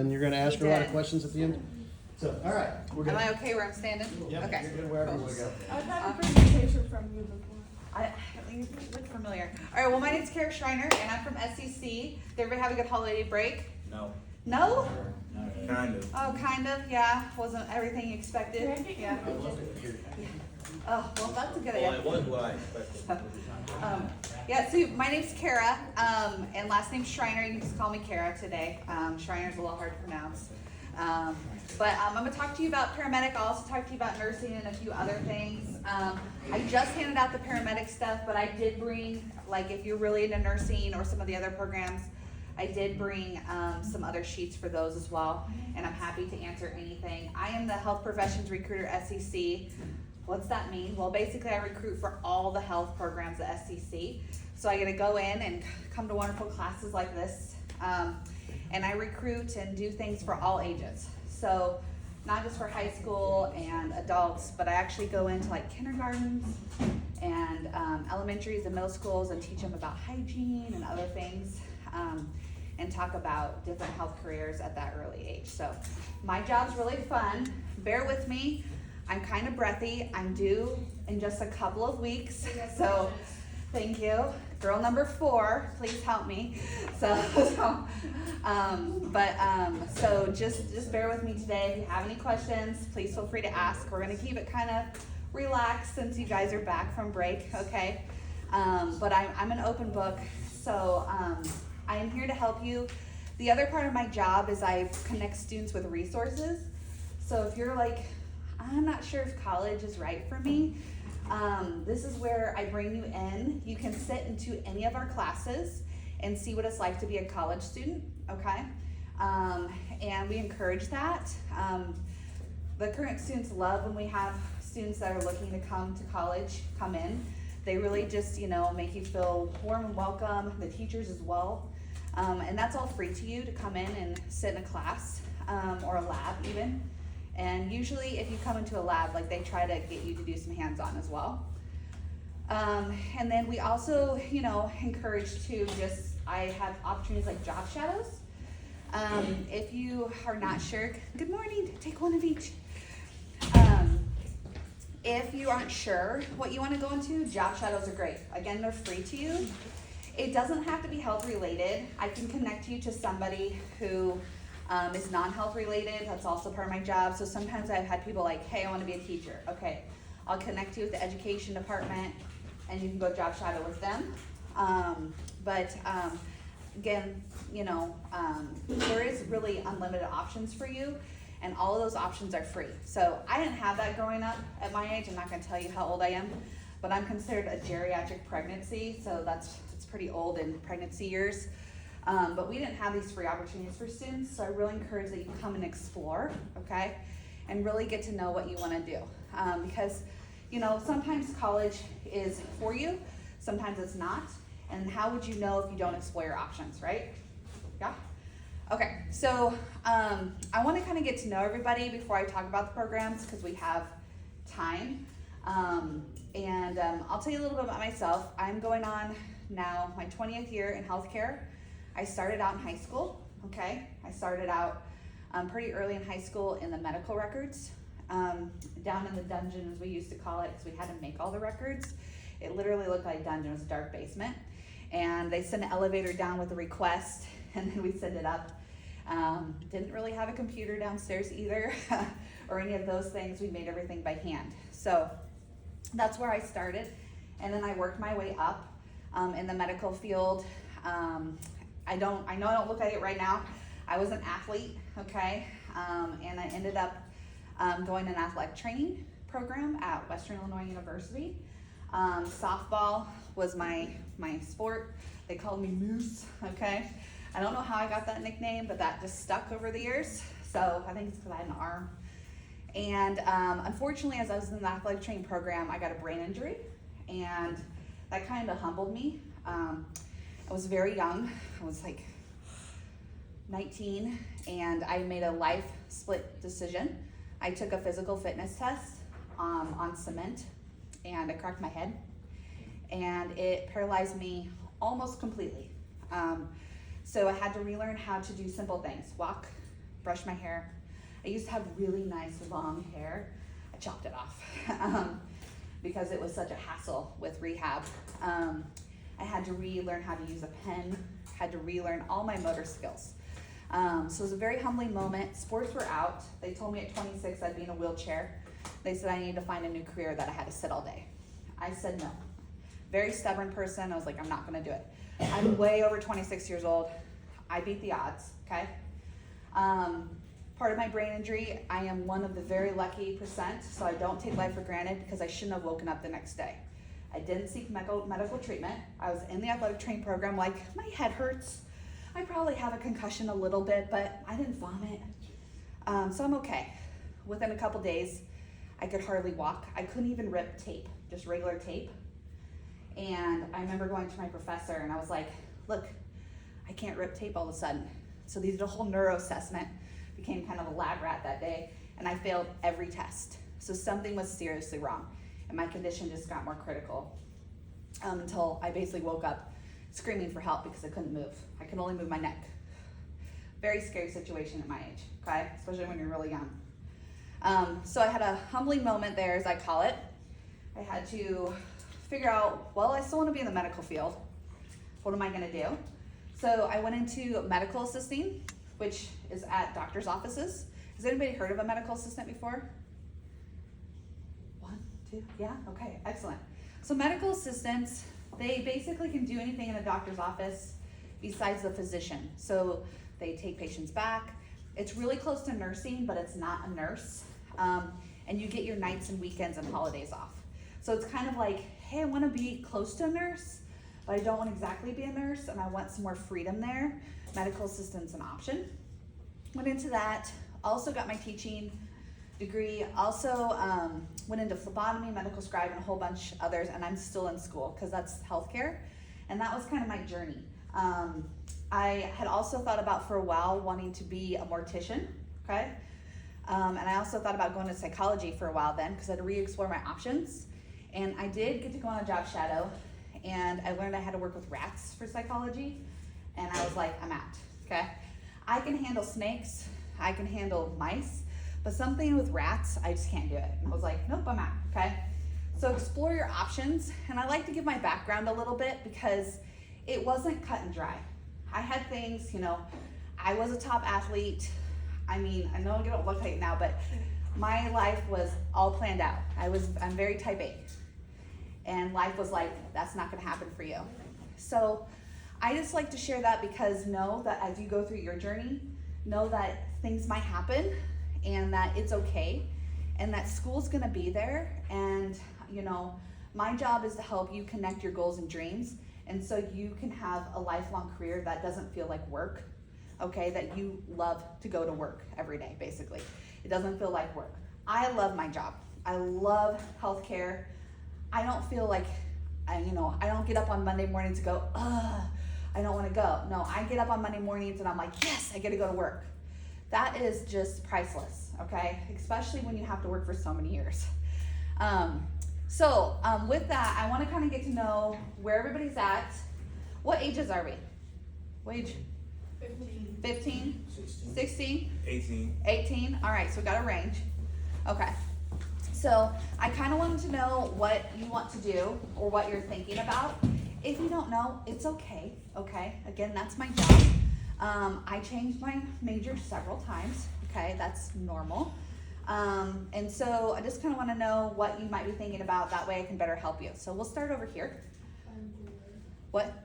And you're gonna ask her a lot of questions at the end? So, all right, we're good. Am I okay where I'm standing? Yep, Okay. you're good wherever you wanna go. I've had a presentation from you before. You look familiar. All right, well, my name's Schiener SCC, and I'm from SCC. Did everybody have a good holiday break? No. No? Kind of. Oh, kind of, yeah. Wasn't everything you expected? Yeah. Oh, well, that's a good Well, idea. it was what I expected. Yeah, so my name's Kara, and last name's Schreiner. You can just call me Kara today. Schreiner's a little hard to pronounce. But I'm gonna talk to you about paramedic. I'll also talk to you about nursing and a few other things. I just handed out the paramedic stuff, but I did bring, like, if you're really into nursing or some of the other programs, I did bring some other sheets for those as well, and I'm happy to answer anything. I am the Health Professions Recruiter SCC. What's that mean? Well, basically I recruit for all the health programs at SCC. So I get to go in and come to wonderful classes like this, and I recruit and do things for all ages. So not just for high school and adults, but I actually go into like kindergartens and elementaries and middle schools and teach them about hygiene and other things, and talk about different health careers at that early age. So my job's really fun. Bear with me. I'm kind of breathy. I'm due in just a couple of weeks. So thank you. Girl number 4, please help me. So just bear with me today. If you have any questions, please feel free to ask. We're gonna keep it kind of relaxed since you guys are back from break, okay? But I'm an open book, so I am here to help you. The other part of my job is I connect students with resources. So if you're like, I'm not sure if college is right for me, this is where I bring you in. You can sit into any of our classes and see what it's like to be a college student, okay? And we encourage that. The current students love when we have students that are looking to come to college, come in. They really just, make you feel warm and welcome, the teachers as well. And that's all free to you to come in and sit in a class, or a lab even. And usually if you come into a lab, like, they try to get you to do some hands-on as well. And then we also, encourage to I have opportunities like job shadows. If you are not sure, good morning, take one of each. If you aren't sure what you want to go into, job shadows are great. Again, they're free to you. It doesn't have to be health related. I can connect you to somebody who is non-health related. That's also part of my job. So sometimes I've had people like, hey, I want to be a teacher. Okay, I'll connect you with the education department and you can go job shadow with them. Again, there is really unlimited options for you, and all of those options are free. So I didn't have that growing up at my age. I'm not going to tell you how old I am, but I'm considered a geriatric pregnancy, so it's pretty old in pregnancy years. But we didn't have these free opportunities for students, so I really encourage that you come and explore, okay, and really get to know what you want to do. Because, sometimes college is for you, sometimes it's not, and how would you know if you don't explore your options, right? Yeah? Okay, so I want to kind of get to know everybody before I talk about the programs, because we have time. I'll tell you a little bit about myself. I'm going on now my 20th year in healthcare. I started out in high school, okay? I started out pretty early in high school in the medical records, down in the dungeon, as we used to call it, because we had to make all the records. It literally looked like a dungeon. It was a dark basement. And they sent an elevator down with a request, and then we send it up. Didn't really have a computer downstairs either, or any of those things. We made everything by hand. So that's where I started. And then I worked my way up in the medical field. I know I don't look like it right now. I was an athlete, okay? And I ended up going an athletic training program at Western Illinois University. Softball was my sport. They called me Moose, okay? I don't know how I got that nickname, but that just stuck over the years. So I think it's because I had an arm. And unfortunately, as I was in the athletic training program, I got a brain injury, and that kind of humbled me. I was very young. I was like 19, and I made a life split decision. I took a physical fitness test on cement, and I cracked my head, and it paralyzed me almost completely. So I had to relearn how to do simple things: walk, brush my hair. I used to have really nice long hair. I chopped it off because it was such a hassle with rehab. I had to relearn how to use a pen, had to relearn all my motor skills. So it was a very humbling moment. Sports were out. They told me at 26 I'd be in a wheelchair. They said I needed to find a new career, that I had to sit all day. I said no. Very stubborn person. I was like, I'm not gonna do it. I'm way over 26 years old. I beat the odds, okay? Part of my brain injury, I am one of the very lucky percent, so I don't take life for granted because I shouldn't have woken up the next day. I didn't seek medical treatment. I was in the athletic training program like, my head hurts. I probably have a concussion a little bit, but I didn't vomit. So I'm okay. Within a couple days, I could hardly walk. I couldn't even rip tape, just regular tape. And I remember going to my professor and I was like, look, I can't rip tape all of a sudden. So they did a whole neuro assessment, became kind of a lab rat that day, and I failed every test. So something was seriously wrong, and my condition just got more critical until I basically woke up screaming for help because I couldn't move. I could only move my neck. Very scary situation at my age, okay? Especially when you're really young. So I had a humbling moment there, as I call it. I had to figure out, well, I still want to be in the medical field. What am I going to do? So I went into medical assisting, which is at doctor's offices. Has anybody heard of a medical assistant before? 1, 2, yeah, okay, excellent. So medical assistants, they basically can do anything in a doctor's office besides the physician. So they take patients back. It's really close to nursing, but it's not a nurse. And you get your nights and weekends and holidays off. So it's kind of like, hey, I want to be close to a nurse, but I don't want to exactly be a nurse, and I want some more freedom there. Medical assistant's an option. Went into that, also got my teaching degree, also went into phlebotomy, medical scribe, and a whole bunch others, and I'm still in school because that's healthcare, and that was kind of my journey. I had also thought about for a while wanting to be a mortician, okay? And I also thought about going to psychology for a while then because I had to re-explore my options. And I did get to go on a job shadow, and I learned I had to work with rats for psychology, and I was like, I'm out, okay? I can handle snakes, I can handle mice, but something with rats, I just can't do it. And I was like, nope, I'm out, okay? So explore your options, and I like to give my background a little bit because it wasn't cut and dry. I had things, you know, I was a top athlete. I mean, I know I don't look like it now, but my life was all planned out. I'm very type A. And life was like, that's not gonna happen for you. So I just like to share that because know that as you go through your journey, know that things might happen and that it's okay and that school's gonna be there. And you know, my job is to help you connect your goals and dreams, and so you can have a lifelong career that doesn't feel like work, okay? That you love to go to work every day, basically. It doesn't feel like work. I love my job. I love healthcare. I don't feel like, I don't get up on Monday morning to go, I don't want to go. No, I get up on Monday mornings and I'm like, yes, I get to go to work. That is just priceless, okay? Especially when you have to work for so many years. With that, I want to kind of get to know where everybody's at. What ages are we? What age? 15. 15? 16. 16? 18. 18? All right, so we got a range. Okay. So I kind of wanted to know what you want to do or what you're thinking about. If you don't know, it's okay, okay? Again, that's my job. I changed my major several times, okay? That's normal. And so I just kind of want to know what you might be thinking about. That way I can better help you. So we'll start over here. What?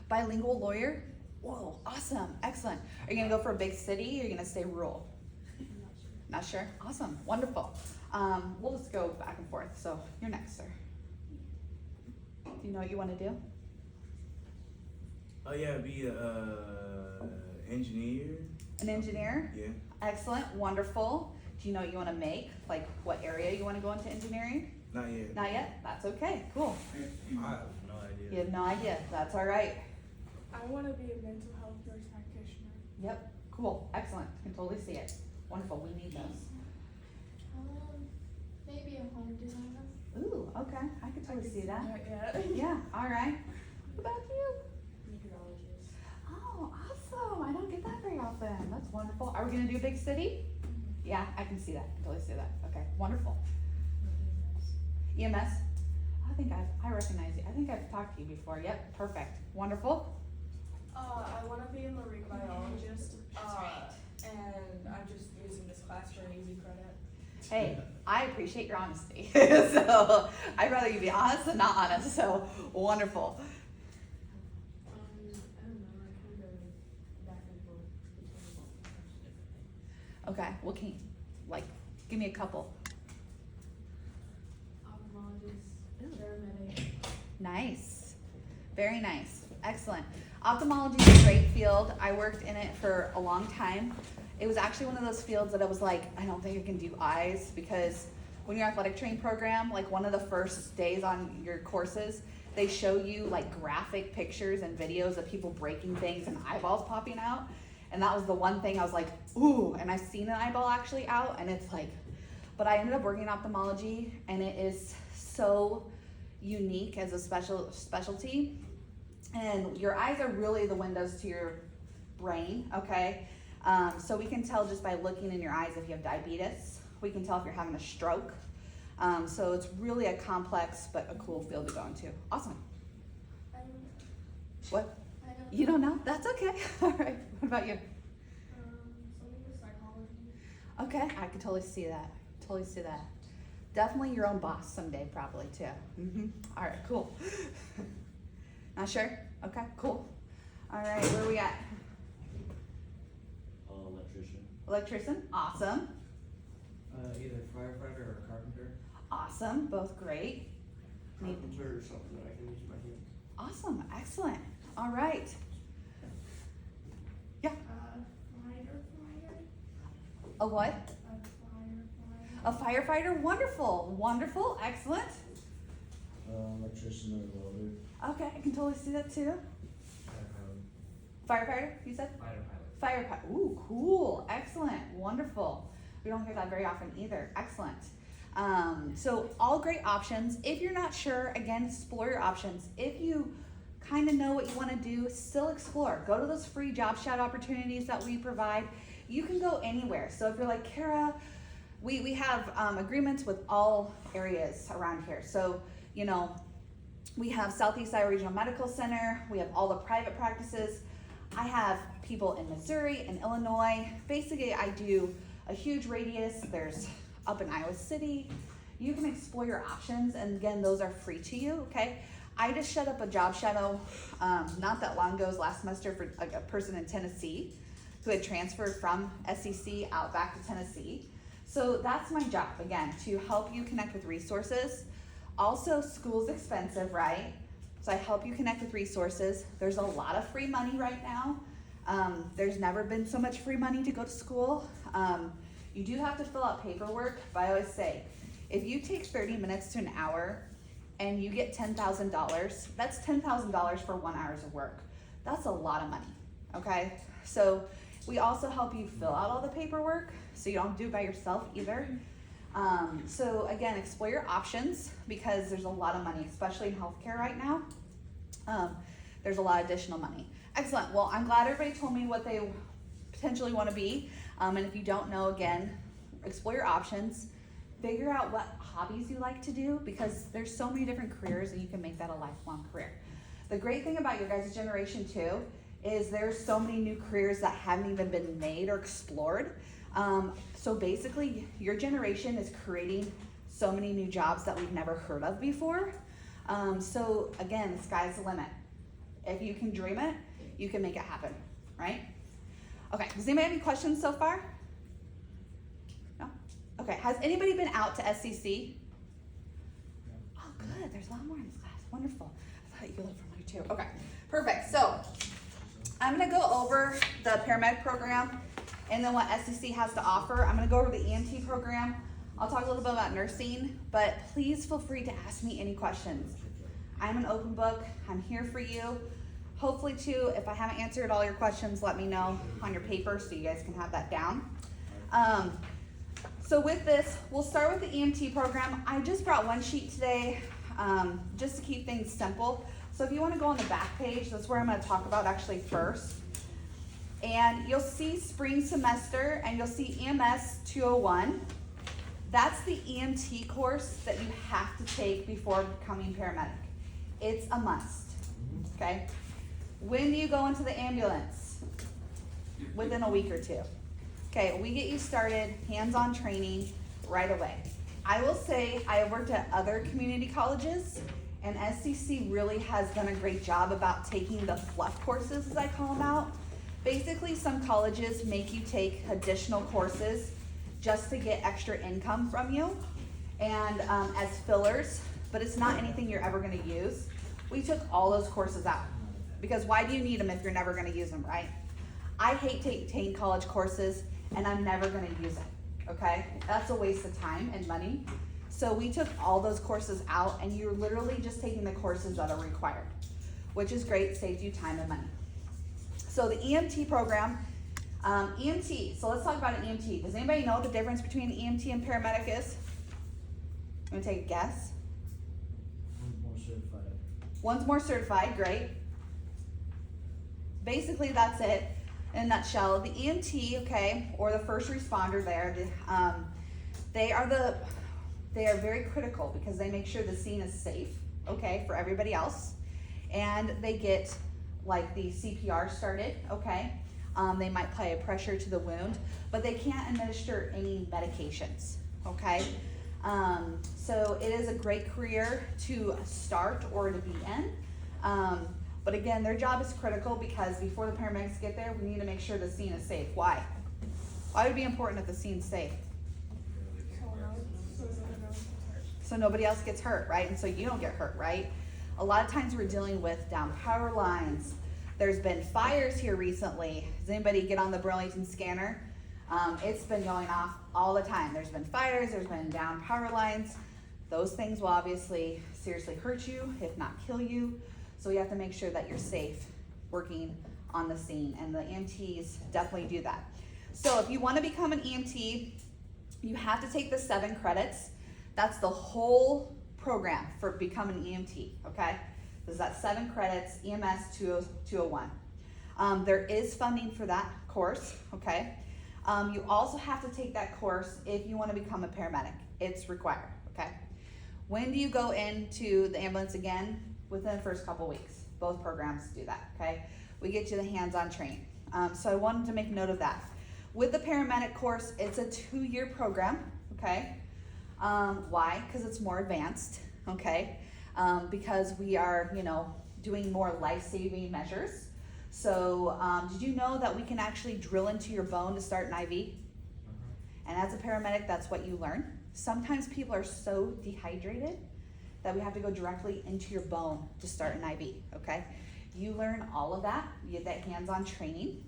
Bilingual lawyer? Whoa, awesome, excellent. Are you gonna go for a big city or are you gonna stay rural? Not sure? Awesome, wonderful. We'll just go back and forth. So you're next, sir. Do you know what you want to do? Oh yeah, be a engineer. An engineer? Yeah. Excellent, wonderful. Do you know what you want to make? Like what area you want to go into engineering? Not yet. Not yet? That's okay, cool. I have no idea. You have no idea, that's all right. I want to be a mental health nurse practitioner. Yep, cool, excellent, can totally see it. Wonderful, we need those. Maybe a home designer. Ooh, okay, I could totally see that. Yeah. Yeah, all right. What about you? Meteorologist. Oh, awesome, I don't get that very off then. That's wonderful. Are we gonna do big city? Yeah, I can see that. I can totally see that. Okay, wonderful. EMS? I recognize you. I think I've talked to you before. Yep, perfect. Wonderful. I want to be a marine biologist, and I'm just using this class for an easy credit. Hey, I appreciate your honesty. So I'd rather you be honest than not honest. So wonderful. I don't know, I kind of back and forth between a bunch of different things. Okay, well, can you, give me a couple. Ophthalmologist, paramedic. Nice. Very nice. Excellent. Ophthalmology is a great field. I worked in it for a long time. It was actually one of those fields that I was like, I don't think I can do eyes, because when you're athletic training program, like one of the first days on your courses, they show you like graphic pictures and videos of people breaking things and eyeballs popping out. And that was the one thing I was like, ooh, and I've seen an eyeball actually out, and it's like, but I ended up working in ophthalmology, and it is so unique as a specialty. And your eyes are really the windows to your brain, okay? So we can tell just by looking in your eyes if you have diabetes. We can tell if you're having a stroke. So it's really a complex but a cool field to go into. Awesome. I don't know. What? I don't know. You don't know? That's okay. All right. What about you? Something with psychology. Okay, I can totally see that. Totally see that. Definitely your own boss someday, probably too. All right, cool. Not sure? Okay, cool. All right, where are we at? Electrician. Electrician, awesome. Either firefighter or carpenter. Awesome, both great. Carpenter or something that I can use my hands. Awesome, excellent. All right. Yeah, Firefighter. a what? A firefighter. A firefighter, wonderful, wonderful, excellent. Electrician or welder. Okay, I can totally see that too. Firefighter, you said? Firefighter, ooh, cool, excellent, wonderful. We don't hear that very often either, excellent. So all great options. If you're not sure, again, explore your options. If you kind of know what you want to do, still explore. Go to those free job shadow opportunities that we provide. You can go anywhere. So if you're like, Kara, we have agreements with all areas around here. So, you know, we have Southeast Iowa Regional Medical Center. We have all the private practices. I have people in Missouri and Illinois. Basically, I do a huge radius. There's up in Iowa City. You can explore your options, and again, those are free to you, okay? I just shut up a job shadow not that long ago, last semester, for like a person in Tennessee who had transferred from SCC out back to Tennessee. So that's my job, again, to help you connect with resources. Also, school's expensive, right? So I help you connect with resources. There's a lot of free money right now. There's never been so much free money to go to school. You do have to fill out paperwork, but I always say, if you take 30 minutes to an hour and you get $10,000, that's $10,000 for 1 hour of work. That's a lot of money, okay? So we also help you fill out all the paperwork, so you don't do it by yourself either. So again, explore your options, because there's a lot of money, especially in healthcare right now. There's a lot of additional money. Excellent. Well, I'm glad everybody told me what they potentially want to be. And if you don't know, again, explore your options. Figure out what hobbies you like to do, because there's so many different careers and you can make that a lifelong career. The great thing about your guys' generation too is there's so many new careers that haven't even been made or explored. So basically, your generation is creating so many new jobs that we've never heard of before. So again, the sky's the limit. If you can dream it, you can make it happen, right? Okay, does anybody have any questions so far? No? Okay, has anybody been out to SCC? Oh, good, there's a lot more in this class, wonderful. I thought you lived from here too. Okay, perfect. So I'm gonna go over the paramedic program and then what SCC has to offer. I'm gonna go over the EMT program. I'll talk a little bit about nursing, but please feel free to ask me any questions. I'm an open book, I'm here for you. Hopefully too, if I haven't answered all your questions, let me know on your paper so you guys can have that down. So with this, we'll start with the EMT program. I just brought one sheet today just to keep things simple. So if you wanna go on the back page, that's where I'm gonna talk about actually first. And you'll see spring semester and you'll see EMS 201. That's the EMT course that you have to take before becoming paramedic. It's a must, okay? When do you go into the ambulance? Within a week or two. Okay, we get you started, hands-on training right away. I will say I have worked at other community colleges, and SCC really has done a great job about taking the fluff courses, as I call them out. Basically, some colleges make you take additional courses just to get extra income from you and as fillers, but it's not anything you're ever gonna use. We took all those courses out because why do you need them if you're never gonna use them, right? I hate taking college courses and I'm never gonna use it, okay? That's a waste of time and money. So we took all those courses out and you're literally just taking the courses that are required, which is great, saves you time and money. So the EMT program, EMT, so let's talk about an EMT. Does anybody know what the difference between an EMT and paramedic is? I'm gonna take a guess. One's more certified. One's more certified, great. Basically, that's it in a nutshell. The EMT, okay, or the first responder there, they are very critical because they make sure the scene is safe, okay, for everybody else. And they get like the CPR started, okay. They might apply a pressure to the wound, but they can't administer any medications, okay. So it is a great career to start or to be in. But again, their job is critical because before the paramedics get there, we need to make sure the scene is safe. Why? Why would it be important if the scene's safe? So nobody else gets hurt, right? And so you don't get hurt, right? A lot of times we're dealing with down power lines. There's been fires here recently. Does anybody get on the Burlington scanner? It's been going off all the time. There's been fires, there's been down power lines. Those things will obviously seriously hurt you, if not kill you. So you have to make sure that you're safe working on the scene, and the EMTs definitely do that. So if you want to become an EMT, you have to take the 7 credits. That's the whole program for becoming an EMT, okay? There's that 7 credits, EMS 201. There is funding for that course, okay? You also have to take that course if you want to become a paramedic. It's required, okay? When do you go into the ambulance again? Within the first couple weeks. Both programs do that, okay? We get you the hands-on training. So I wanted to make note of that. With the paramedic course, it's a 2-year program, okay? Why? Because it's more advanced, okay? Because we are, doing more life-saving measures. So did you know that we can actually drill into your bone to start an IV? And as a paramedic, that's what you learn. Sometimes people are so dehydrated that we have to go directly into your bone to start an IV, okay? You learn all of that, you get that hands-on training.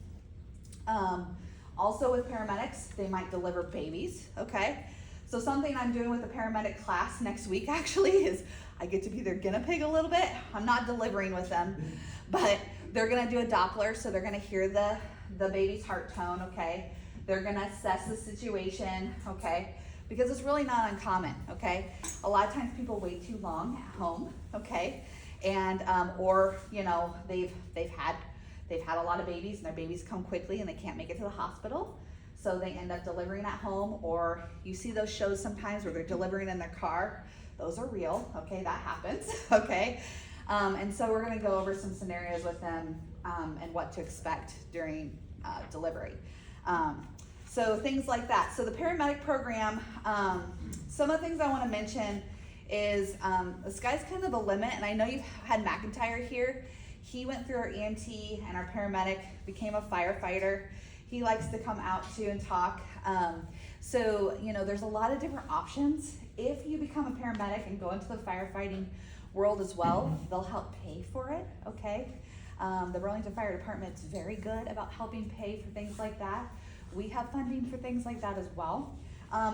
Also with paramedics, they might deliver babies, okay? So something I'm doing with the paramedic class next week actually is I get to be their guinea pig a little bit. I'm not delivering with them, but they're gonna do a Doppler, so they're gonna hear the baby's heart tone, okay? They're gonna assess the situation, okay? Because it's really not uncommon, okay? A lot of times people wait too long at home, okay? And, or, they've had a lot of babies and their babies come quickly and they can't make it to the hospital. So they end up delivering at home, or you see those shows sometimes where they're delivering in their car. Those are real, okay? That happens, okay? And so we're gonna go over some scenarios with them and what to expect during delivery. So things like that. So the paramedic program, some of the things I want to mention is the sky's kind of the limit, and I know you've had McIntyre here. He went through our EMT and our paramedic, became a firefighter. He likes to come out too and talk. So there's a lot of different options. If you become a paramedic and go into the firefighting world as well, they'll help pay for it, okay? The Burlington Fire Department is very good about helping pay for things like that. We have funding for things like that as well.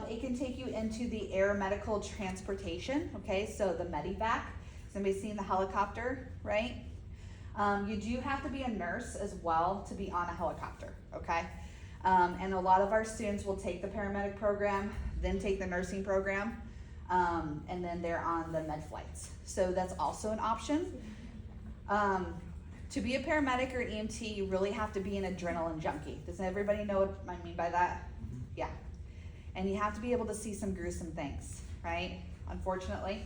It can take you into the air medical transportation, okay? So the medevac, somebody's seen the helicopter, right? You do have to be a nurse as well to be on a helicopter, okay? And a lot of our students will take the paramedic program, then take the nursing program, and then they're on the med flights. So that's also an option. To be a paramedic or an EMT, you really have to be an adrenaline junkie. Does everybody know what I mean by that? Yeah. And you have to be able to see some gruesome things, right? Unfortunately.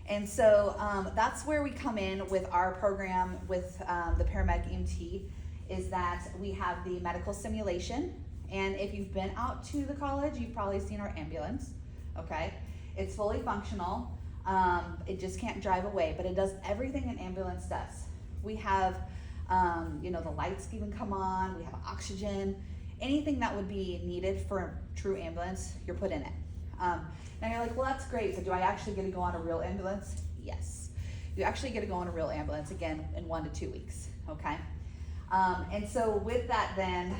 And so that's where we come in with our program with the paramedic EMT, is that we have the medical simulation. And if you've been out to the college, you've probably seen our ambulance, okay? It's fully functional. It just can't drive away, but it does everything an ambulance does. We have, the lights even come on, we have oxygen, anything that would be needed for a true ambulance, you're put in it. Now you're like, well, that's great, but do I actually get to go on a real ambulance? Yes. You actually get to go on a real ambulance, again, in 1 to 2 weeks, okay? And so with that then,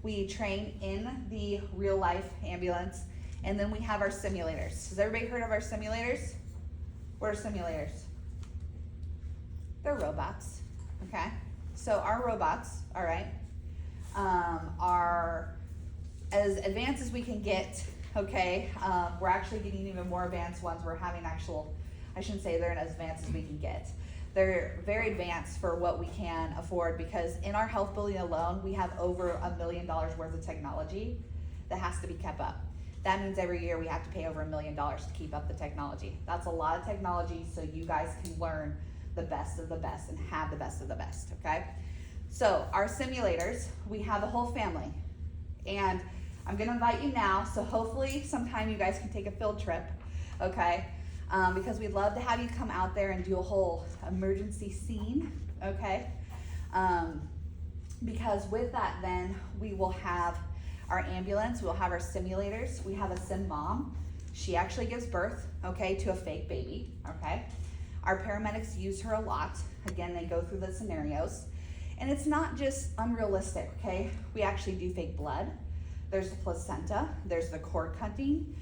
we train in the real life ambulance, and then we have our simulators. Has everybody heard of our simulators? What are simulators? They're robots, okay? So our robots, all right, are as advanced as we can get, okay? We're actually getting even more advanced ones. We're having I shouldn't say they're as advanced as we can get. They're very advanced for what we can afford, because in our health building alone, we have over $1 million worth of technology that has to be kept up. That means every year we have to pay over $1 million to keep up the technology. That's a lot of technology, so you guys can learn the best of the best and have the best of the best, okay? So our simulators, we have a whole family. And I'm gonna invite you now, so hopefully sometime you guys can take a field trip, okay? Because we'd love to have you come out there and do a whole emergency scene, okay? Because with that then, we will have our ambulance, we'll have our simulators, we have a sim mom. She actually gives birth, okay, to a fake baby, okay? Our paramedics use her a lot. Again, they go through the scenarios. And it's not just unrealistic, okay? We actually do fake blood. There's the placenta, there's the cord cutting.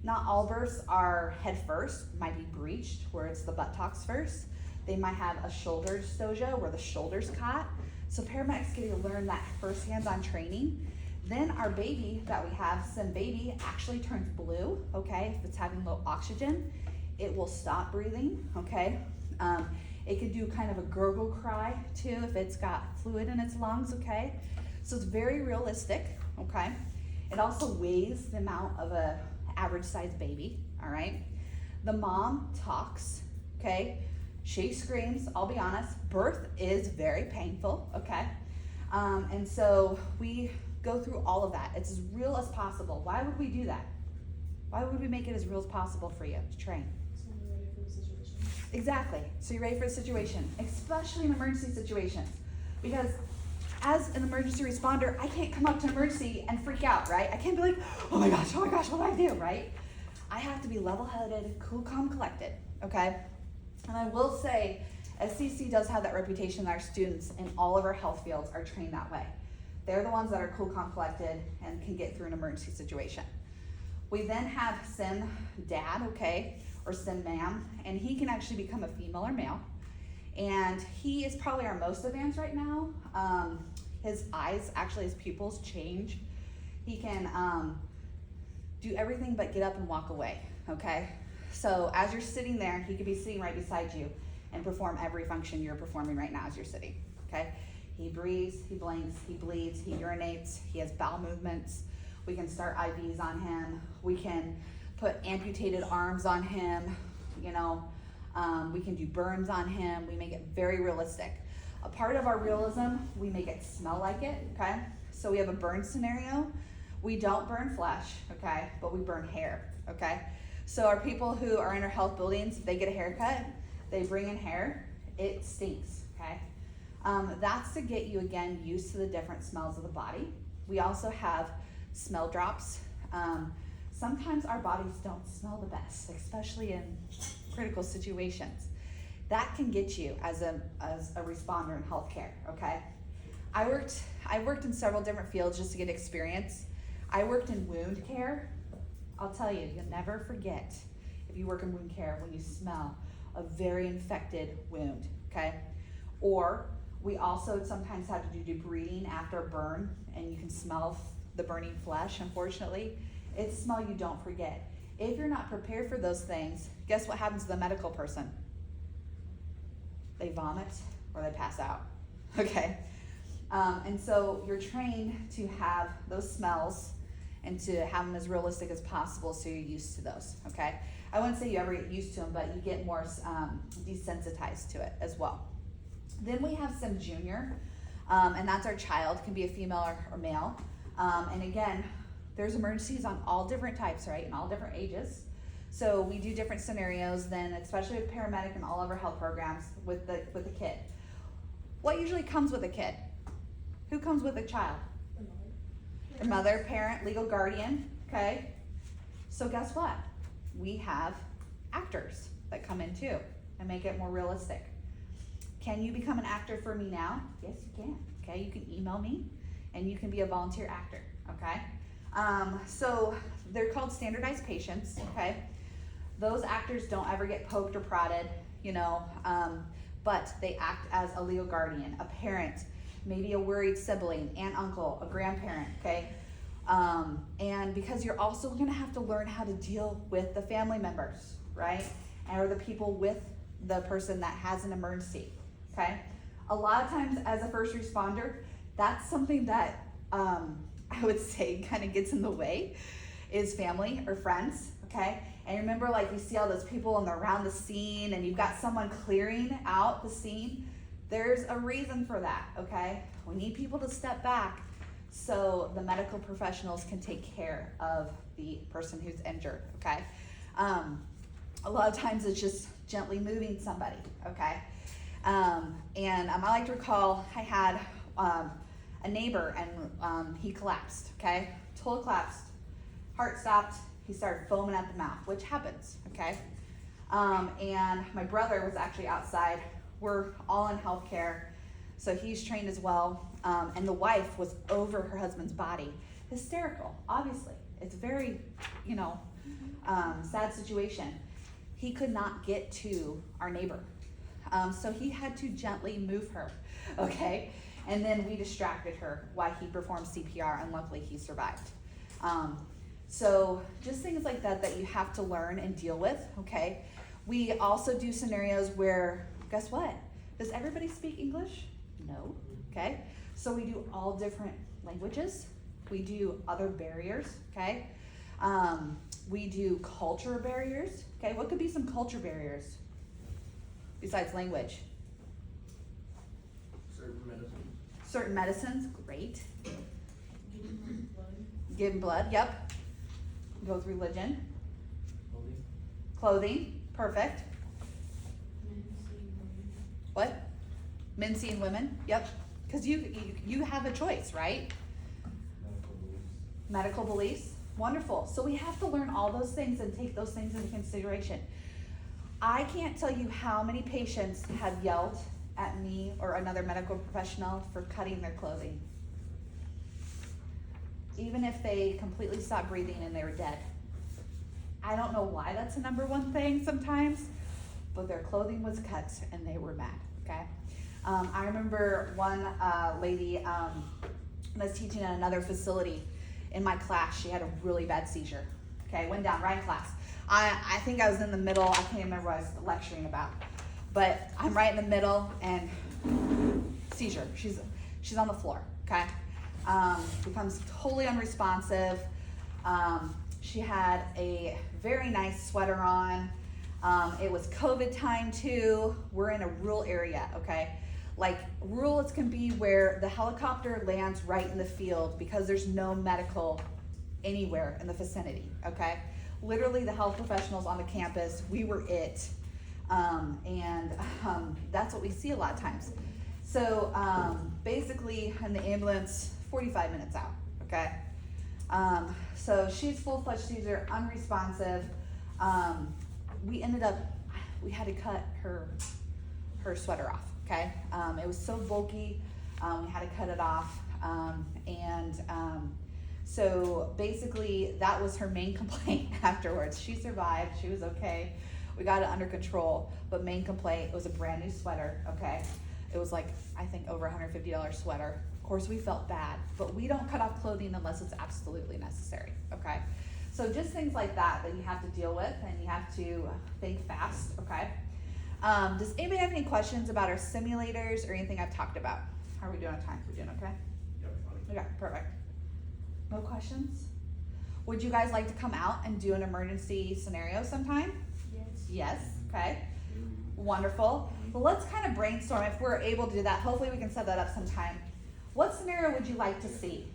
Not all births are head first, might be breached, where it's the buttocks first. They might have a shoulder dystocia, where the shoulder's caught. So paramedics get to learn that first hands-on training. Then our baby that we have, sim baby, actually turns blue, okay? If it's having low oxygen, it will stop breathing, okay? It could do kind of a gurgle cry too if it's got fluid in its lungs, okay? So it's very realistic, okay? It also weighs the amount of a average sized baby, all right? The mom talks, okay? She screams, I'll be honest, birth is very painful, okay? And so we go through all of that. It's as real as possible. Why would we do that? Why would we make it as real as possible for you to train? So you're ready for the situation. Exactly. So you're ready for the situation, especially in emergency situations. Because as an emergency responder, I can't come up to an emergency and freak out, right? I can't be like, oh my gosh, what do I do, right? I have to be level-headed, cool, calm, collected, okay? And I will say, SCC does have that reputation that our students in all of our health fields are trained that way. They're the ones that are cool, calm, collected and can get through an emergency situation. We then have sim dad, okay, or sim ma'am, and he can actually become a female or male. And he is probably our most advanced right now. His eyes, actually his pupils change. He can do everything but get up and walk away, okay? So as you're sitting there, he could be sitting right beside you and perform every function you're performing right now as you're sitting, okay? He breathes, he blinks, he bleeds, he urinates, he has bowel movements. We can start IVs on him. We can put amputated arms on him, you know. We can do burns on him. We make it very realistic. A part of our realism, we make it smell like it, okay? So we have a burn scenario. We don't burn flesh, okay, but we burn hair, okay? So our people who are in our health buildings, they get a haircut, they bring in hair, it stinks, okay? That's to get you, again, used to the different smells of the body. We also have smell drops. Sometimes our bodies don't smell the best, especially in critical situations. That can get you as a responder in healthcare, okay? I worked in several different fields just to get experience. I worked in wound care. I'll tell you, you'll never forget if you work in wound care when you smell a very infected wound, okay? Or we also sometimes have to do debriding after a burn, and you can smell the burning flesh, unfortunately. It's a smell you don't forget. If you're not prepared for those things, guess what happens to the medical person? they vomit, or they pass out, okay? And so you're trained to have those smells and to have them as realistic as possible, so you're used to those, okay? I wouldn't say you ever get used to them, but you get more desensitized to it as well. Then we have some junior, and that's our child, can be a female or male. And again, there's emergencies on all different types, right, and all different ages. So we do different scenarios then, especially with paramedic and all of our health programs with the kid. What usually comes with a kid? Who comes with a child? The mother, parent, legal guardian, okay? So guess what? We have actors that come in too and make it more realistic. Can you become an actor for me now? Yes, you can, okay? You can email me and you can be a volunteer actor, okay? So they're called standardized patients, okay? Those actors don't ever get poked or prodded, you know, but they act as a legal guardian, a parent, maybe a worried sibling, aunt, uncle, a grandparent, okay? And because you're also gonna have to learn how to deal with the family members, right? Or the people with the person that has an emergency, okay? A lot of times as a first responder, that's something that I would say kind of gets in the way, is family or friends, okay? And remember, like, you see all those people and they're around the scene and you've got someone clearing out the scene. There's a reason for that, okay? We need people to step back so the medical professionals can take care of the person who's injured, okay? A lot of times it's just gently moving somebody, okay? And I like to recall I had a neighbor and he collapsed, okay? Total collapsed, heart stopped, he started foaming at the mouth, which happens, okay? And my brother was actually outside. We're all in healthcare, so he's trained as well. And the wife was over her husband's body, hysterical, obviously. It's very, you know, sad situation. He could not get to our neighbor. So he had to gently move her, okay? And then we distracted her while he performed CPR, and luckily he survived. So just things like that that you have to learn and deal with, okay? We also do scenarios where, guess what? Does everybody speak English? No, okay? So we do all different languages. We do other barriers, okay? We do culture barriers, okay? What could be some culture barriers besides language? Certain medicines. Certain medicines, great. Getting blood. Giving blood, yep. Go with religion. Clothing. Clothing, perfect. Men seeing women. What? Men seeing women, yep. Because you have a choice, right? Medical beliefs, wonderful. So we have to learn all those things and take those things into consideration. I can't tell you how many patients have yelled at me or another medical professional for cutting their clothing. Even if they completely stopped breathing and they were dead. I don't know why that's the number one thing sometimes, but their clothing was cut and they were mad, okay? I remember one lady was teaching at another facility. In my class, she had a really bad seizure, okay? Went down right in class. I think I was in the middle. I can't remember what I was lecturing about, but I'm right in the middle and seizure. She's on the floor, okay? Becomes totally unresponsive. She had a very nice sweater on. It was COVID time too. We're in a rural area, okay? Like rural as can be, where the helicopter lands right in the field because there's no medical anywhere in the vicinity, okay? Literally the health professionals on the campus, we were it. That's what we see a lot of times. So basically in the ambulance, 45 minutes out, okay? So she's full-fledged seizure, unresponsive. We had to cut her sweater off, okay? It was so bulky, we had to cut it off. So basically that was her main complaint afterwards. She survived, she was okay. We got it under control, but main complaint, it was a brand new sweater, okay? It was like, I think over $150 sweater. Of course we felt bad, but we don't cut off clothing unless it's absolutely necessary, okay? So just things like that you have to deal with, and you have to think fast, okay? Does anybody have any questions about our simulators or anything I've talked about? How are we doing on time? We doing okay? Okay, perfect. No questions? Would you guys like to come out and do an emergency scenario sometime? Yes. Yes, okay. Wonderful. Well, let's kind of brainstorm if we're able to do that. Hopefully we can set that up sometime. What scenario would you like to see?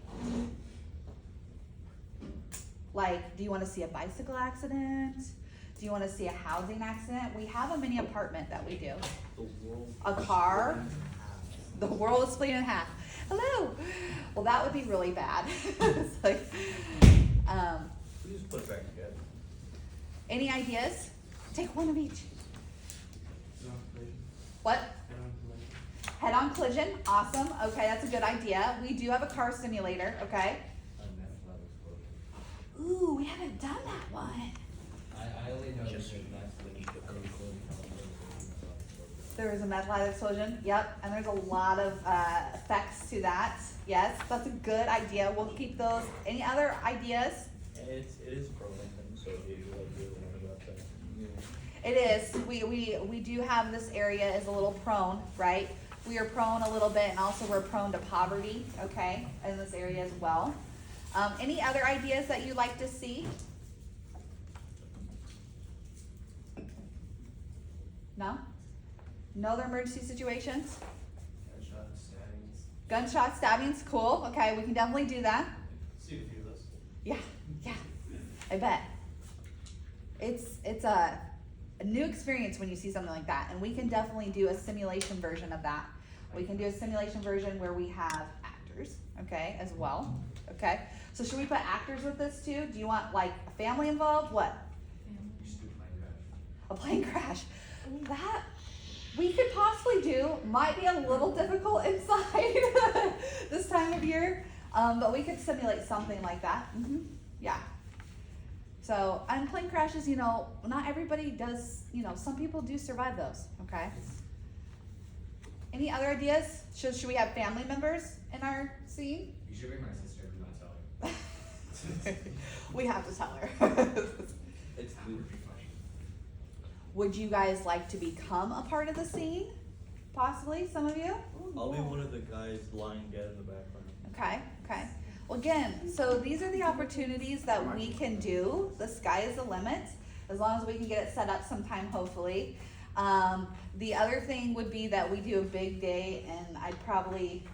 Like, do you want to see a bicycle accident? Do you want to see a housing accident? We have a mini apartment that we do. A car. The world is split in half. Hello. Well, that would be really bad. It's like, We just put it back together. any ideas? Take one of each. What? Head-on collision. Awesome. Okay, that's a good idea. We do have a car simulator. Okay. Ooh, we haven't done that one. I only know Just- There is a meth lab explosion. Yep, and there's a lot of effects to that. Yes, that's a good idea. We'll keep those. Any other ideas? it is programming, so you like to learn about that. It is. We do have this area is a little prone, right? We are prone a little bit, and also we're prone to poverty. Okay, in this area as well. Any other ideas that you'd like to see? No? No other emergency situations? Gunshot stabbings, cool. Okay, we can definitely do that. See a few of those. Yeah, I bet. It's a new experience when you see something like that, and we can definitely do a simulation version of that. We can do a simulation version where we have actors, okay, as well. Okay, so should we put actors with this too? Do you want like a family involved? What? A plane crash. That we could possibly do. Might be a little difficult inside this time of year, but we could simulate something like that. Yeah. So, and plane crashes, you know, not everybody does, you know, some people do survive those, okay? Any other ideas? Should we have family members in our scene? You should bring my sister, do not tell her. We have to tell her. It's That would be funny. Would you guys like to become a part of the scene? Possibly, some of you? I'll be one of the guys lying dead in the background. Okay. Well, again, so these are the opportunities that we can do. The sky is the limit, as long as we can get it set up sometime, hopefully. The other thing would be that we do a big day, and I'd probably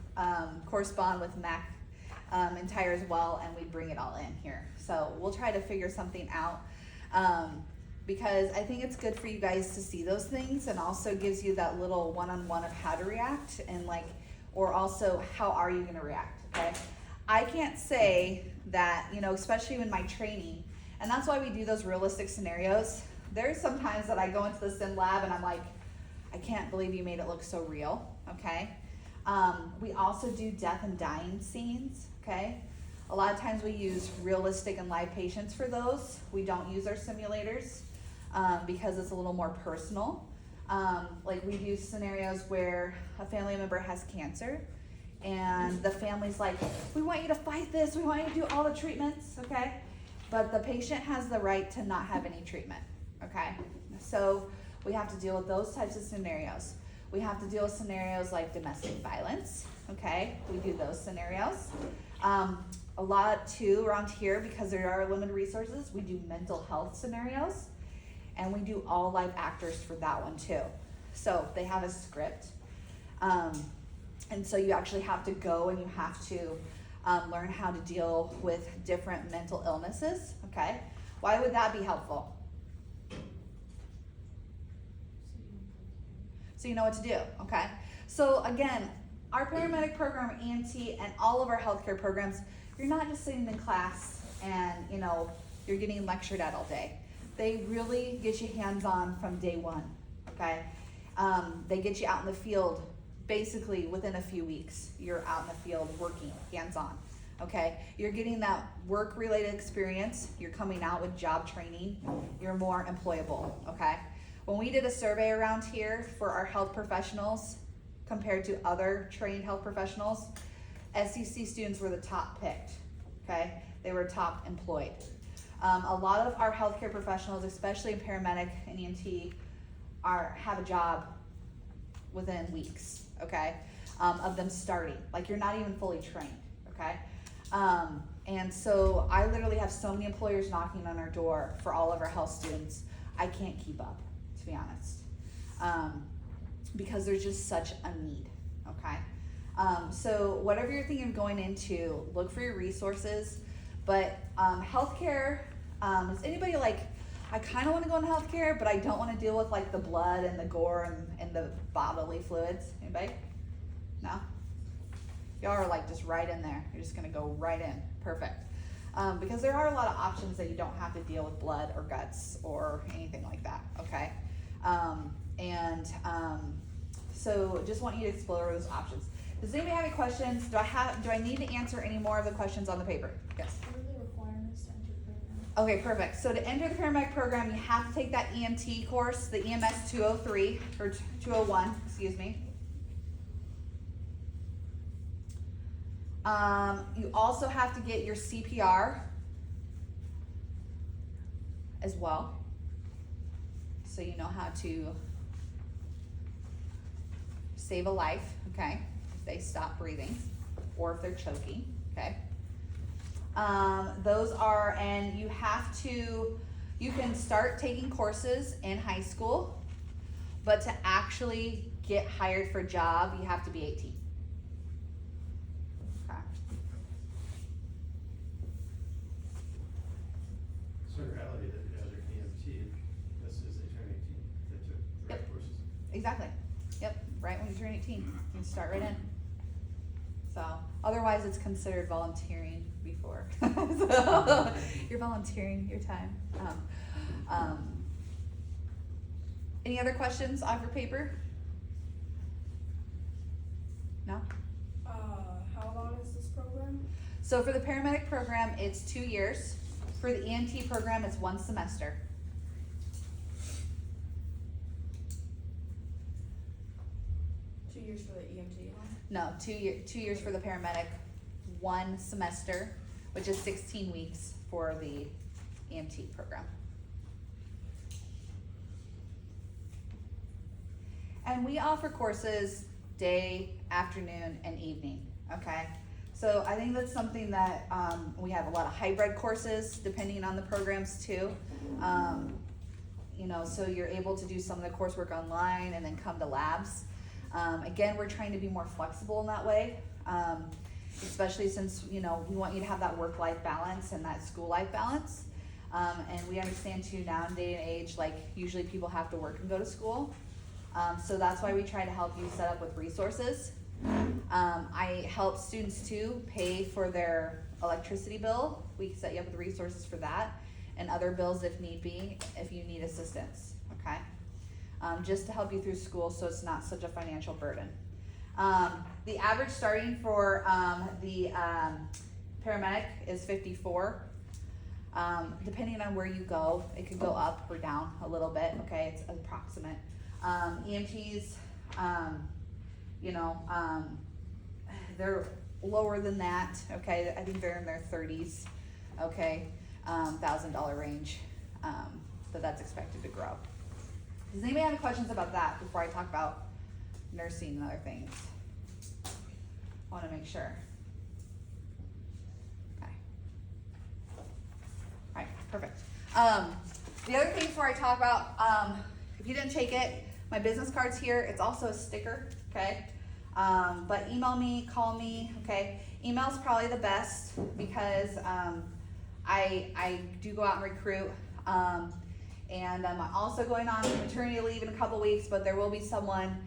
correspond with Mac Entire as well, and we bring it all in here. So we'll try to figure something out. Because I think it's good for you guys to see those things, and also gives you that little one-on-one of how to react, and like, or also how are you gonna react, okay? I can't say that, you know, especially in my training, and that's why we do those realistic scenarios. There's sometimes that I go into the sim lab and I'm like, I can't believe you made it look so real, okay? We also do death and dying scenes, okay? A lot of times we use realistic and live patients for those. We don't use our simulators because it's a little more personal. Like we do scenarios where a family member has cancer and the family's like, we want you to fight this, we want you to do all the treatments, okay? But the patient has the right to not have any treatment, okay? So we have to deal with those types of scenarios. We have to deal with scenarios like domestic violence, okay? We do those scenarios. A lot too around here, because there are limited resources, we do mental health scenarios, and we do all live actors for that one too. So they have a script. And so you actually have to go and you have to learn how to deal with different mental illnesses, okay? Why would that be helpful? So you know what to do, okay? So again, our paramedic program, EMT, and all of our healthcare programs, you're not just sitting in class and, you know, you're getting lectured at all day. They really get you hands-on from day one, okay? They get you out in the field basically within a few weeks. You're out in the field working hands-on, okay? You're getting that work-related experience. You're coming out with job training. You're more employable, okay? When we did a survey around here for our health professionals compared to other trained health professionals, SCC students were the top picked, okay? They were top employed. A lot of our healthcare professionals, especially in paramedic and EMT, have a job within weeks, okay, of them starting. Like, you're not even fully trained, okay? And so I literally have so many employers knocking on our door for all of our health students. I can't keep up, to be honest, because there's just such a need, okay? So whatever you're thinking of going into, look for your resources. But healthcare, is anybody like, I kind of want to go into healthcare, but I don't want to deal with like the blood and the gore and the bodily fluids? Anybody? No? Y'all are like just right in there. You're just going to go right in. Perfect. Because there are a lot of options that you don't have to deal with blood or guts or anything like that, okay? So just want you to explore those options. Does anybody have any questions? Do I need to answer any more of the questions on the paper? Yes. What are the requirements to enter the program? Okay, perfect. So to enter the paramedic program, you have to take that EMT course, the EMS 203, or 201, excuse me. You also have to get your CPR as well, so you know how to save a life, okay, if they stop breathing or if they're choking, okay. Those are, and you have to, you can start taking courses in high school, but to actually get hired for a job, you have to be 18. Okay. So in reality, that you guys are EMT, as soon as they turn 18, they took the right Yep. courses. Exactly. Yep. Right when you turn 18, you start right in. So otherwise, it's considered volunteering before. So you're volunteering your time. Any other questions off your paper? No? How long is this program? So for the paramedic program, it's 2 years. For the EMT program, it's 1 semester. For the EMT, huh? No, 2 years for the paramedic, 1 semester, which is 16 weeks for the EMT program. And we offer courses day, afternoon, and evening, okay? So I think that's something that, we have a lot of hybrid courses depending on the programs too. So you're able to do some of the coursework online and then come to labs. Again, we're trying to be more flexible in that way, especially since, we want you to have that work-life balance and that school-life balance. And we understand too now in day and age, like usually people have to work and go to school. So that's why we try to help you set up with resources. I help students too pay for their electricity bill. We set you up with resources for that and other bills if need be, if you need assistance, okay? Just to help you through school so it's not such a financial burden. The average starting for the paramedic is 54. Depending on where you go, it could go up or down a little bit, okay? It's approximate. EMTs, they're lower than that, okay? I think they're in their 30s, okay? $1,000 range, but that's expected to grow. Does anybody have any questions about that before I talk about nursing and other things? I wanna make sure. Okay. Alright, perfect. The other thing before I talk about, if you didn't take it, my business card's here. It's also a sticker, okay? But email me, call me, okay? Email's probably the best because I do go out and recruit. And I'm also going on maternity leave in a couple weeks, but there will be someone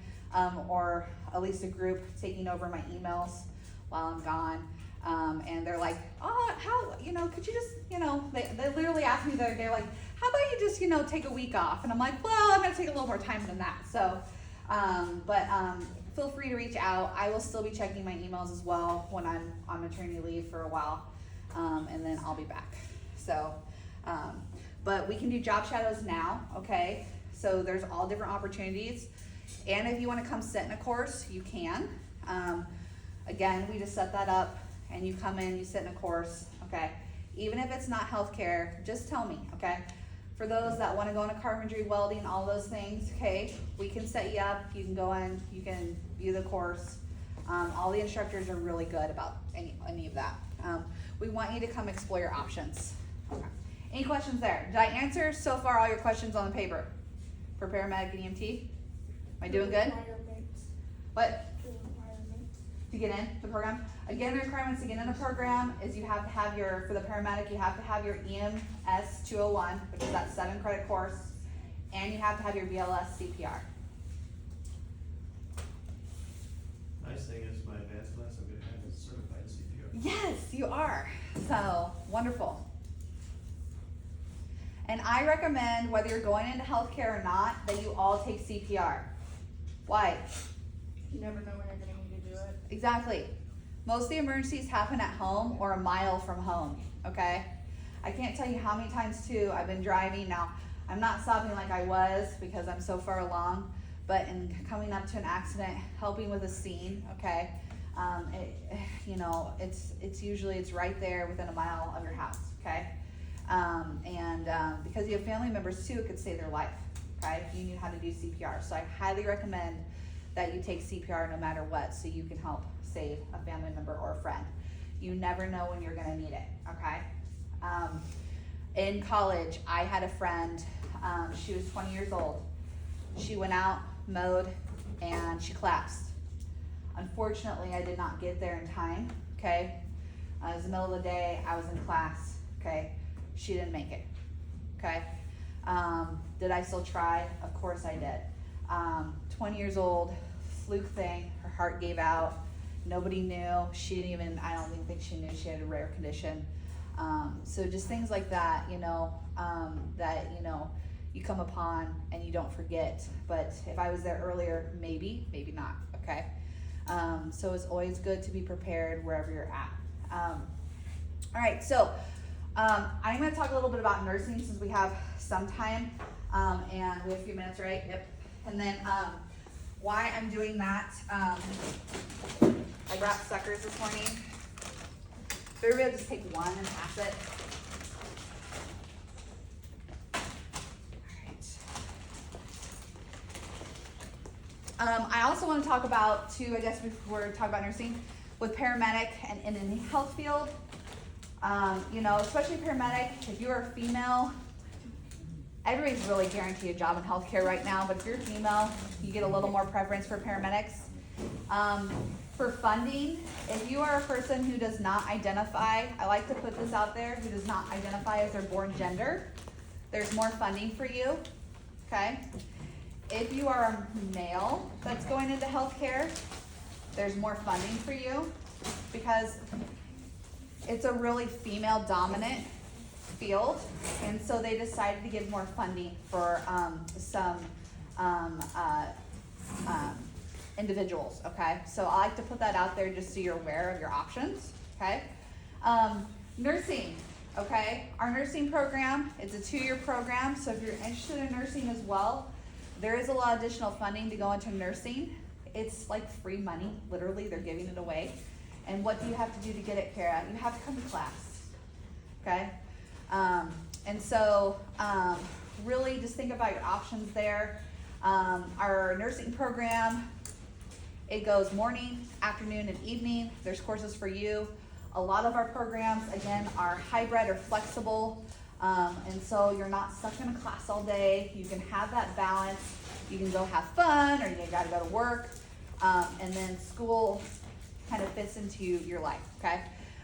or at least a group taking over my emails while I'm gone. And they're like, oh, how, could you just, they literally asked me the other day, like, how about you just, take a week off? And I'm like, well, I'm gonna take a little more time than that. So, feel free to reach out. I will still be checking my emails as well when I'm on maternity leave for a while. And then I'll be back. So, but we can do job shadows now, okay? So there's all different opportunities. And if you wanna come sit in a course, you can. Again, we just set that up and you come in, you sit in a course, okay? Even if it's not healthcare, just tell me, okay? For those that wanna go into carpentry, welding, all those things, okay, we can set you up, you can go in, you can view the course. All the instructors are really good about any of that. We want you to come explore your options. Okay. Any questions there? Did I answer so far all your questions on the paper for paramedic and EMT? Am I doing good? Requirements. What? The requirements. To get in the program? Again, the requirements to get in the program is you have to have your, for the paramedic, you have to have your EMS 201, which is that 7-credit course, and you have to have your BLS CPR. Nice thing is my advanced class I'm gonna have is certified CPR. Yes, you are. So, wonderful. And I recommend, whether you're going into healthcare or not, that you all take CPR. Why? You never know when you're gonna need to do it. Exactly. Most of the emergencies happen at home or a mile from home, okay? I can't tell you how many times too I've been driving. Now, I'm not stopping like I was because I'm so far along, but in coming up to an accident, helping with a scene, okay? It's usually right there within a mile of your house, okay? Because you have family members too, it could save their life, okay? If you knew how to do CPR. So I highly recommend that you take CPR no matter what, so you can help save a family member or a friend. You never know when you're gonna need it, okay? In college, I had a friend, she was 20 years old. She went out, mowed, and she collapsed. Unfortunately, I did not get there in time, okay? It was the middle of the day, I was in class, okay? She didn't make it, okay? Did I still try? Of course I did. 20 years old, fluke thing, her heart gave out, nobody knew, she didn't even, I don't even think she knew she had a rare condition. So just things like that, you come upon and you don't forget. But if I was there earlier, maybe not, okay? So it's always good to be prepared wherever you're at. All right, so I'm gonna talk a little bit about nursing since we have some time, and we have a few minutes, right? Yep. And then why I'm doing that, I wrapped suckers this morning. So everybody will just take one and pass it. I also want to talk about too, I guess before we talk about nursing, with paramedic and in the health field, especially paramedic, if you're a female, everybody's really guaranteed a job in healthcare right now, but if you're female, you get a little more preference for paramedics. For funding, if you are a person who does not identify, I like to put this out there, who does not identify as their born gender, there's more funding for you, okay? If you are a male that's going into healthcare, there's more funding for you because it's a really female dominant field, and so they decided to give more funding for some individuals, okay? So I like to put that out there just so you're aware of your options, okay? Nursing, okay? Our nursing program, it's a 2-year program, so if you're interested in nursing as well, there is a lot of additional funding to go into nursing. It's like free money, literally, they're giving it away. And what do you have to do to get it, Kara? You have to come to class, okay? Really just think about your options there. Our nursing program, it goes morning, afternoon, and evening. There's courses for you. A lot of our programs, again, are hybrid or flexible. And so you're not stuck in a class all day. You can have that balance. You can go have fun, or you gotta go to work. And then school kind of fits into your life, okay?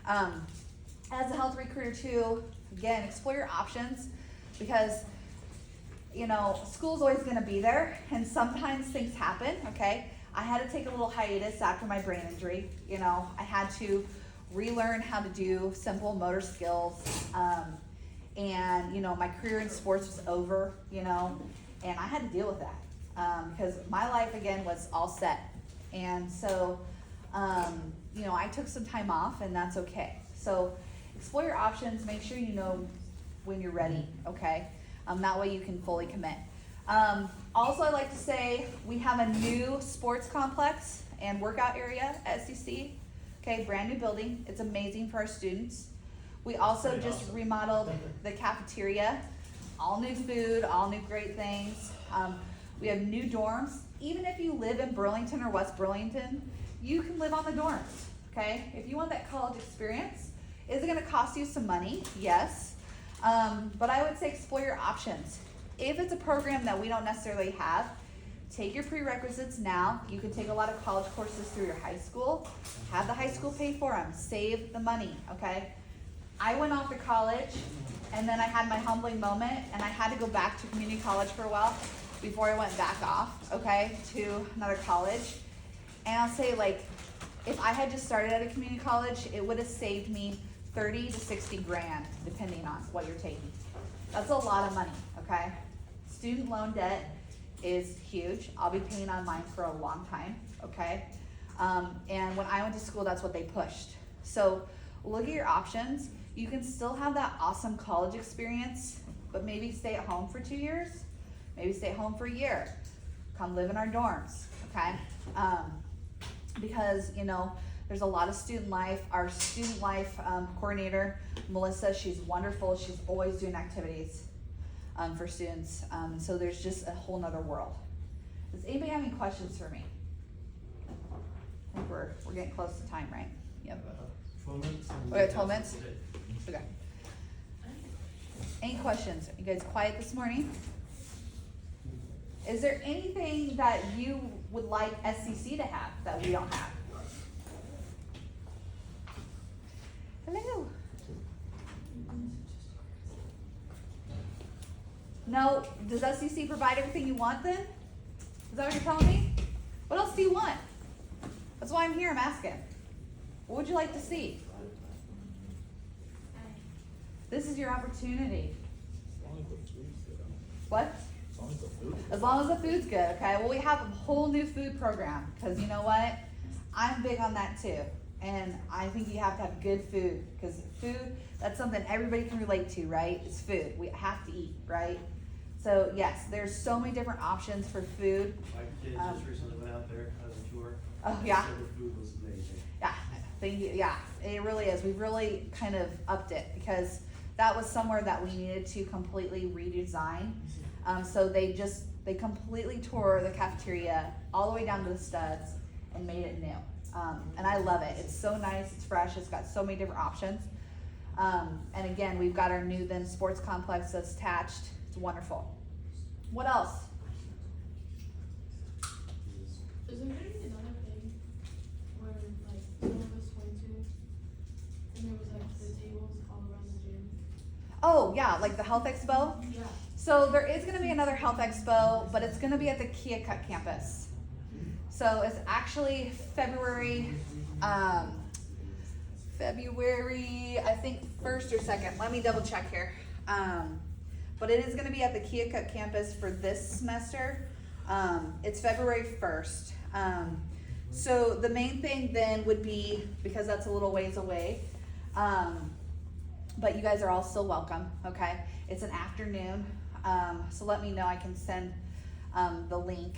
As a health recruiter too, again, explore your options because, school's always gonna be there and sometimes things happen, okay? I had to take a little hiatus after my brain injury. I had to relearn how to do simple motor skills. My career in sports was over, and I had to deal with that because my life again was all set. And so, I took some time off and that's okay. So explore your options, make sure you know when you're ready, okay? That way you can fully commit. Also, I like to say we have a new sports complex and workout area at SCC, okay, brand new building. It's amazing for our students. We also Pretty just awesome. remodeled the cafeteria. all new food, all new great things. We have new dorms. Even if you live in Burlington or West Burlington, you can live on the dorms, okay? If you want that college experience, is it gonna cost you some money? Yes. But I would say explore your options. If it's a program that we don't necessarily have, take your prerequisites now. You can take a lot of college courses through your high school. Have the high school pay for them. Save the money, okay? I went off to college, and then I had my humbling moment, and I had to go back to community college for a while before I went back off, okay, to another college. And I'll say, like, if I had just started at a community college, it would have saved me 30 to 60 grand, depending on what you're taking. That's a lot of money, okay? Student loan debt is huge. I'll be paying on mine for a long time, okay? And when I went to school, that's what they pushed. So look at your options. You can still have that awesome college experience, but maybe stay at home for 2 years, maybe stay at home for a year. Come live in our dorms, okay? Because, you know, there's a lot of student life. Our student life coordinator, Melissa, she's wonderful. She's always doing activities for students. So there's just a whole nother world. Does anybody have any questions for me? I think we're getting close to time, right? Yep. 12 minutes. Okay, 12 minutes? Okay. Any questions? You guys quiet this morning? Is there anything that you would like SCC to have that we don't have? Hello. No, does SCC provide everything you want then? Is that what you're telling me? What else do you want? That's why I'm here, I'm asking. What would you like to see? This is your opportunity. As long as the food's good. What? As long as the food's good. As long as the food's good, okay? Well, we have a whole new food program, because you know what? I'm big on that too. And I think you have to have good food, because food, that's something everybody can relate to, right? It's food. We have to eat, right? So yes, there's so many different options for food. My kids just recently went out there as a tour. Oh, yeah? So the food was amazing. Yeah, thank you. Yeah, it really is. We've really kind of upped it, because that was somewhere that we needed to completely redesign. So they completely tore the cafeteria all the way down to the studs and made it new. And I love it. It's so nice, it's fresh, it's got so many different options. And again, we've got our new then sports complex that's attached. It's wonderful. What else? Is there gonna be another thing where like some of us went to and there was like the tables all around the gym? Oh yeah, like the health expo. Yeah. So there is gonna be another health expo, but it's gonna be at the Keokuk campus. So it's actually February, I think 1st or 2nd. Let me double check here. But it is gonna be at the Keokuk campus for this semester. It's February 1st. So the main thing then would be, because that's a little ways away, but you guys are all still welcome, okay? It's an afternoon, so let me know, I can send the link.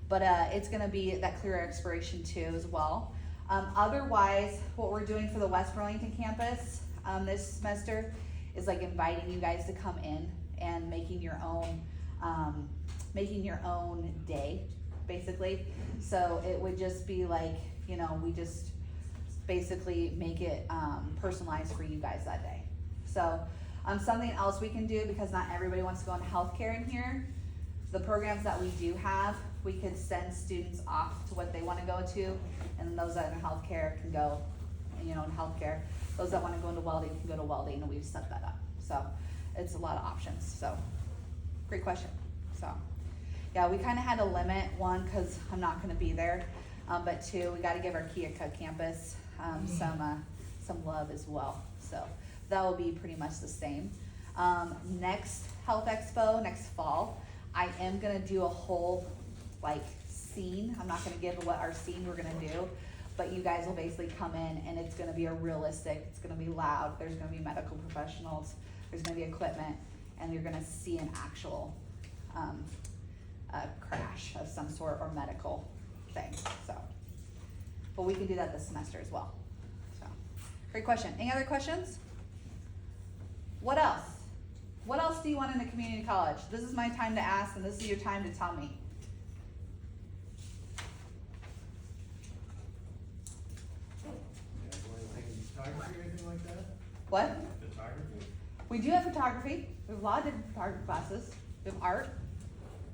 But it's gonna be that clear expiration too as well. Otherwise, what we're doing for the West Burlington campus this semester is like inviting you guys to come in and making your own day, basically. So it would just be like, you know, we just basically make it personalized for you guys that day. So something else we can do, because not everybody wants to go into healthcare in here, the programs that we do have, we could send students off to what they want to go to, and those that are in healthcare can go, you know, in healthcare. Those that want to go into welding can go to welding, and we've set that up. So it's a lot of options. So great question. So yeah, we kind of had to limit, one, because I'm not going to be there, but two, we got to give our Keokuk campus some love as well. So that will be pretty much the same. Next Health Expo, next fall, I am gonna do a whole like scene. I'm not gonna give what our scene we're gonna do, but you guys will basically come in and it's gonna be a realistic, it's gonna be loud, there's gonna be medical professionals, there's gonna be equipment, and you're gonna see an actual crash of some sort or medical thing. So, but we can do that this semester as well. So, great question. Any other questions? What else? What else do you want in a community college? This is my time to ask, and this is your time to tell me. Yeah, anything photography or anything like that? What? Photography? We do have photography. We have a lot of different photography classes. We have art.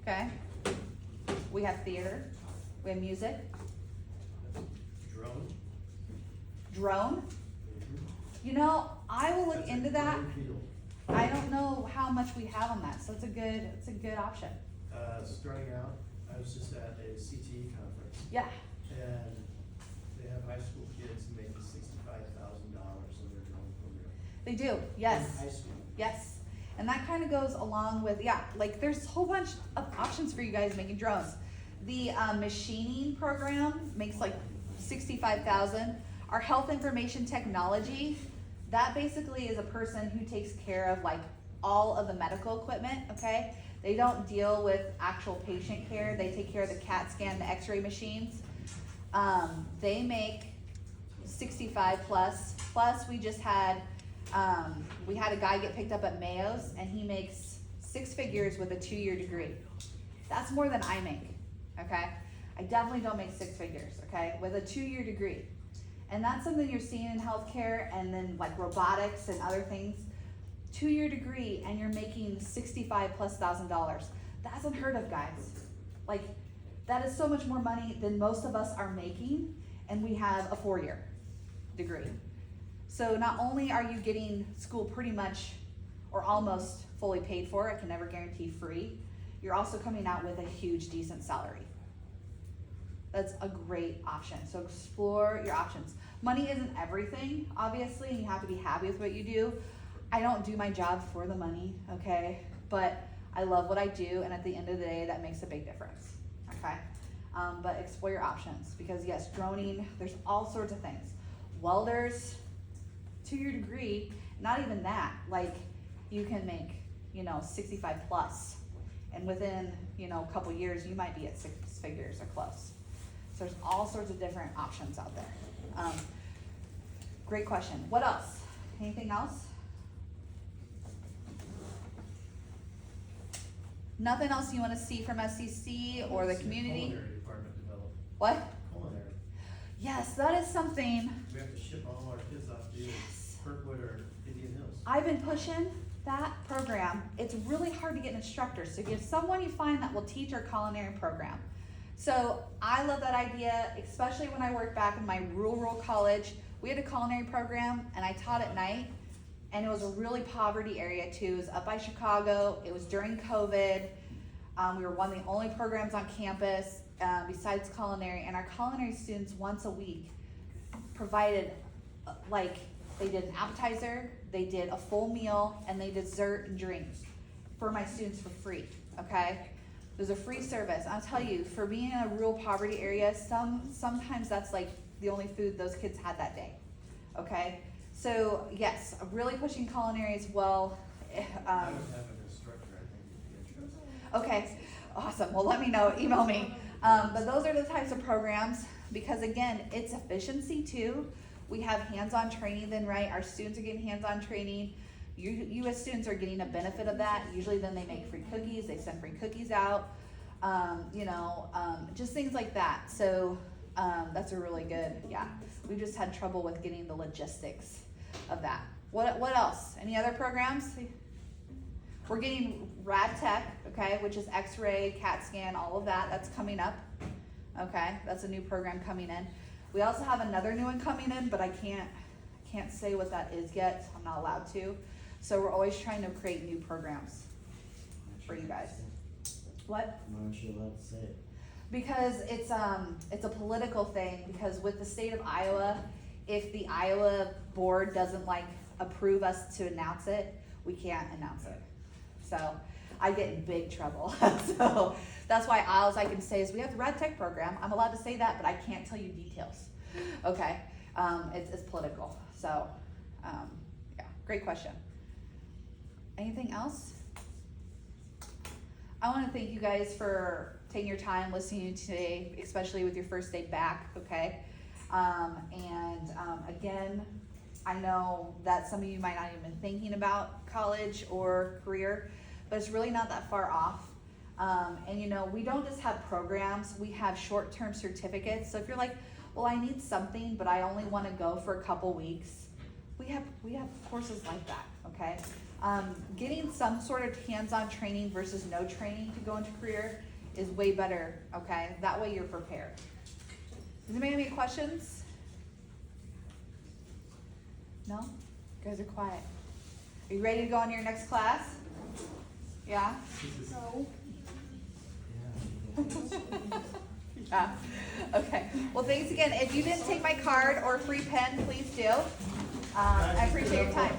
Okay. We have theater. We have music. Drone? Drone. Mhm. You know, I will look That's a into that. great field. I don't know how much we have on that, so it's a good option. Starting out, I was just at a CTE conference, Yeah. and they have high school kids making $65,000 in their drone program. They do. In Yes. high school. Yes. And that kind of goes along with, yeah, like there's a whole bunch of options for you guys making drones. The machining program makes like 65,000. Our health information technology, that basically is a person who takes care of like all of the medical equipment, okay? They don't deal with actual patient care. They take care of the CAT scan, the x-ray machines. They make 65 plus. Plus we just had, we had a guy get picked up at Mayo's and he makes 6 figures with a 2-year degree. That's more than I make, okay? I definitely don't make 6 figures, okay, with a 2-year degree. And that's something you're seeing in healthcare and then like robotics and other things. 2-year degree and you're making $65,000+. That's unheard of, guys. Like, that is so much more money than most of us are making, and we have a 4-year degree. So not only are you getting school pretty much or almost fully paid for, I can never guarantee free, you're also coming out with a huge decent salary. That's a great option. So explore your options. Money isn't everything, obviously, and you have to be happy with what you do. I don't do my job for the money, okay? But I love what I do, and at the end of the day, that makes a big difference, okay? But explore your options, because yes, droning, there's all sorts of things. Welders, 2-year degree, not even that, like you can make, 65 plus. And within, a couple years, you might be at 6 figures or close. So there's all sorts of different options out there. Great question. What else? Anything else? Nothing else you want to see from SCC or the See community? Culinary department develop. What? Culinary. Yes, that is something. We have to ship all our kids off to either Yes. Kirkwood or Indian Hills. I've been pushing that program. It's really hard to get an instructor, so get someone you find that will teach our culinary program. So I love that idea, especially when I worked back in my rural college. We had a culinary program and I taught at night, and it was a really poverty area too. It was up by Chicago. It was during COVID. We were one of the only programs on campus besides culinary, and our culinary students once a week provided they did an appetizer, they did a full meal, and they did dessert and drinks for my students for free, okay? It was a free service. I'll tell you, for being in a rural poverty area, sometimes that's like the only food those kids had that day, okay? So yes, I'm really pushing culinary as well. I would have an instructor, I think, would be interested. Okay, awesome. Well, let me know, email me. But those are the types of programs, because again, it's efficiency too. We have hands-on training then, right? Our students are getting hands-on training. You as students are getting a benefit of that. Usually then they make free cookies, they send free cookies out, just things like that. So that's a really good, yeah. We just had trouble with getting the logistics of that. What else? Any other programs? We're getting Rad Tech, okay, which is X-ray, CAT scan, all of that. That's coming up. Okay, that's a new program coming in. We also have another new one coming in, but I can't say what that is yet. I'm not allowed to. So we're always trying to create new programs for you guys. What? I'm not sure allowed to say it. Because it's a political thing, because with the state of Iowa, if the Iowa board doesn't approve us to announce it, we can't announce it. So I get in big trouble. So that's why all I can say is we have the Rad Tech program. I'm allowed to say that, but I can't tell you details. Okay, it's political. So yeah, great question. Anything else? I want to thank you guys for taking your time listening today, especially with your first day back. Okay, again, I know that some of you might not even been thinking about college or career, but it's really not that far off. And you know, we don't just have programs, we have short-term certificates. So if you're like, well, I need something, but I only wanna go for a couple weeks, we have courses like that, okay? Getting some sort of hands-on training versus no training to go into career is way better, okay? That way you're prepared. Does anybody have any questions? No? You guys are quiet. Are you ready to go on to your next class? Yeah? No. Yeah. Okay. Well, thanks again. If you didn't take my card or free pen, please do. I appreciate your time.